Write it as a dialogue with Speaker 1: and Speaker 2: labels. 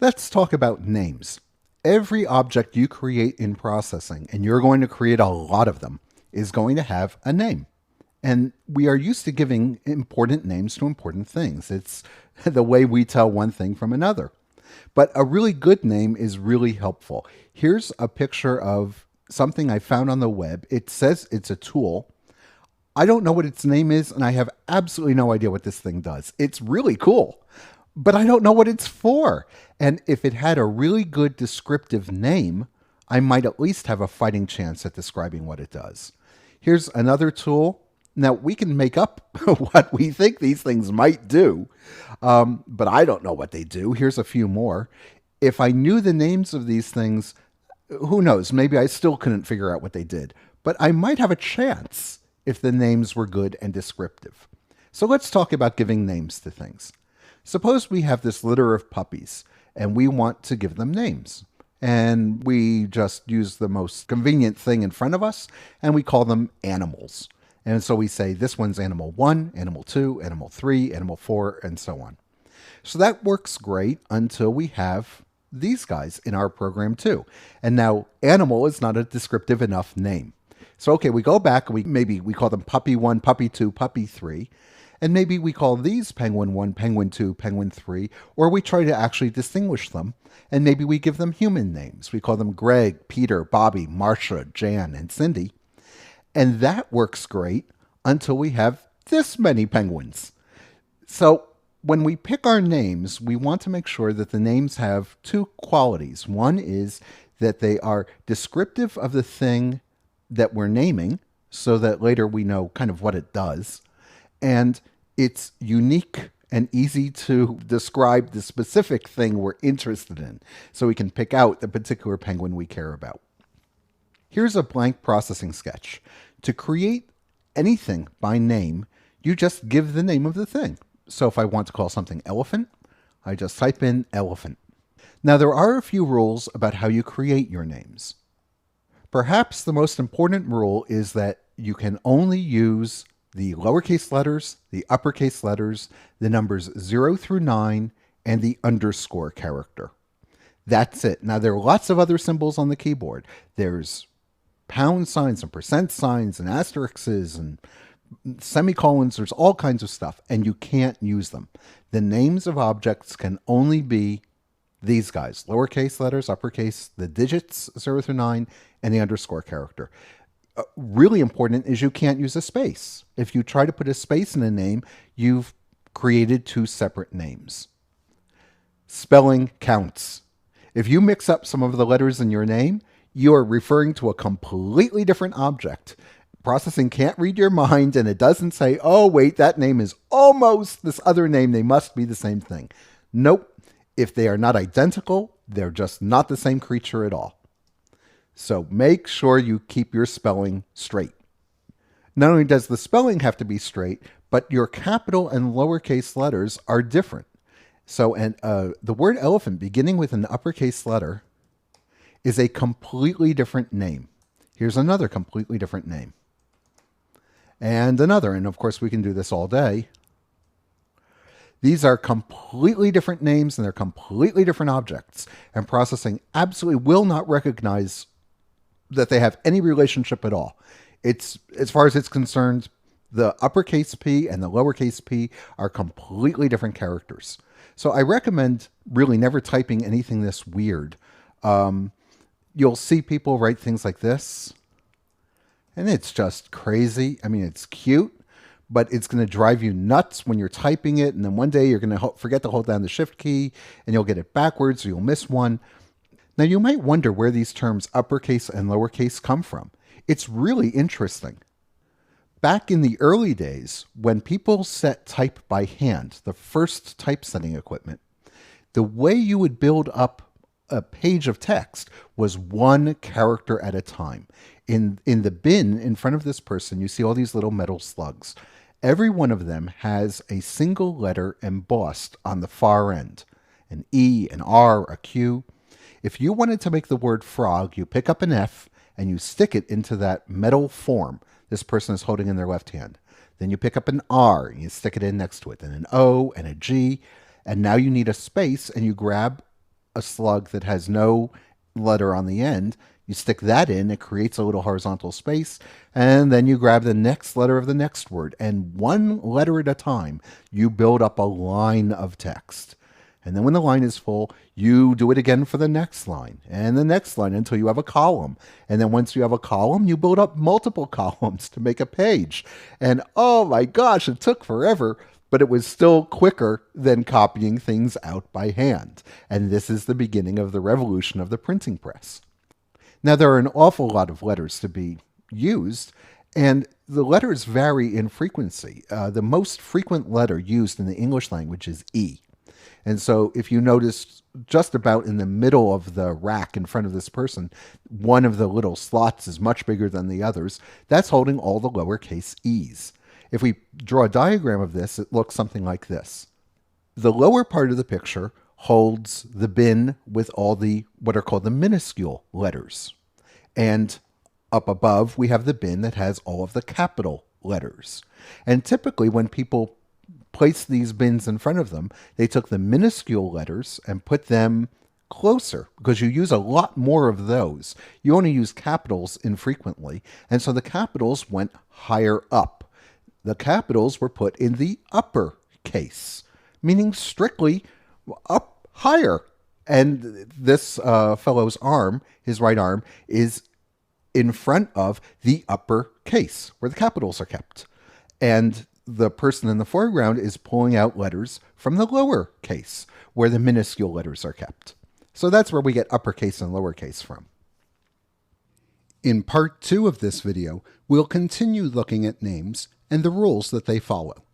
Speaker 1: Let's talk about names. Every object you create in processing, and you're going to create a lot of them, is going to have a name. And we are used to giving important names to important things. It's the way we tell one thing from another. But a really good name is really helpful. Here's a picture of something I found on the web. It says it's a tool. I don't know what its name is, and I have absolutely no idea what this thing does. It's really cool, but I don't know what it's for. And if it had a really good descriptive name, I might at least have a fighting chance at describing what it does. Here's another tool. Now, we can make up what we think these things might do, but I don't know what they do. Here's a few more. If I knew the names of these things, who knows? Maybe I still couldn't figure out what they did, but I might have a chance if the names were good and descriptive. So let's talk about giving names to things. Suppose we have this litter of puppies and we want to give them names. And we just use the most convenient thing in front of us and we call them animals. And so we say this one's animal 1, animal 2, animal 3, animal 4, and so on. So that works great until we have these guys in our program too. And now animal is not a descriptive enough name. So okay, we go back and we call them puppy 1, puppy 2, puppy 3. And maybe we call these penguin 1, penguin 2, penguin 3, or we try to actually distinguish them. And maybe we give them human names. We call them Greg, Peter, Bobby, Marcia, Jan, and Cindy. And that works great until we have this many penguins. So when we pick our names, we want to make sure that the names have two qualities. One is that they are descriptive of the thing that we're naming, so that later we know kind of what it does. And it's unique and easy to describe the specific thing we're interested in, so we can pick out the particular penguin we care about. Here's a blank processing sketch. To create anything by name, you just give the name of the thing. So if I want to call something elephant, I just type in elephant. Now there are a few rules about how you create your names. Perhaps the most important rule is that you can only use the lowercase letters, the uppercase letters, the numbers 0 through 9, and the underscore character. That's it. Now there are lots of other symbols on the keyboard. There's pound signs and percent signs and asterisks and semicolons. There's all kinds of stuff, and you can't use them. The names of objects can only be these guys: lowercase letters, uppercase, the digits 0 through 9, and the underscore character. Really important is you can't use a space. If you try to put a space in a name, you've created two separate names. Spelling counts. If you mix up some of the letters in your name, you are referring to a completely different object. Processing can't read your mind, and it doesn't say, oh, wait, that name is almost this other name. They must be the same thing. Nope. If they are not identical, they're just not the same creature at all. So make sure you keep your spelling straight. Not only does the spelling have to be straight, but your capital and lowercase letters are different. So the word elephant beginning with an uppercase letter is a completely different name. Here's another completely different name. And another, and of course we can do this all day. These are completely different names and they're completely different objects. And processing absolutely will not recognize that they have any relationship at all. It's, as far as it's concerned, the uppercase P and the lowercase p are completely different characters. So I recommend really never typing anything this weird. You'll see people write things like this, and it's just crazy. I mean, it's cute, but it's going to drive you nuts when you're typing it, and then one day you're going to forget to hold down the shift key, and you'll get it backwards, or you'll miss one. Now, you might wonder where these terms uppercase and lowercase come from. It's really interesting. Back in the early days, when people set type by hand, the first typesetting equipment, the way you would build up a page of text was one character at a time. In the bin in front of this person, you see all these little metal slugs. Every one of them has a single letter embossed on the far end. An E, an R, a Q. If you wanted to make the word frog, you pick up an F and you stick it into that metal form this person is holding in their left hand. Then you pick up an R and you stick it in next to it, then an O and a G, and now you need a space and you grab a slug that has no letter on the end, you stick that in, it creates a little horizontal space, and then you grab the next letter of the next word, and one letter at a time, you build up a line of text. And then when the line is full, you do it again for the next line and the next line until you have a column. And then once you have a column, you build up multiple columns to make a page. And oh my gosh, it took forever, but it was still quicker than copying things out by hand. And this is the beginning of the revolution of the printing press. Now, there are an awful lot of letters to be used, and the letters vary in frequency. The most frequent letter used in the English language is E. And so if you notice just about in the middle of the rack in front of this person, one of the little slots is much bigger than the others. That's holding all the lowercase e's. If we draw a diagram of this, it looks something like this. The lower part of the picture holds the bin with all the what are called the minuscule letters. And up above, we have the bin that has all of the capital letters. And typically when people place these bins in front of them, they took the minuscule letters and put them closer because you use a lot more of those. You only use capitals infrequently, and so the capitals went higher up. The capitals were put in the upper case, meaning strictly up higher. And this fellow's arm, his right arm, is in front of the upper case where the capitals are kept. And the person in the foreground is pulling out letters from the lower case where the minuscule letters are kept. So that's where we get uppercase and lowercase from. In part 2 of this video, we'll continue looking at names and the rules that they follow.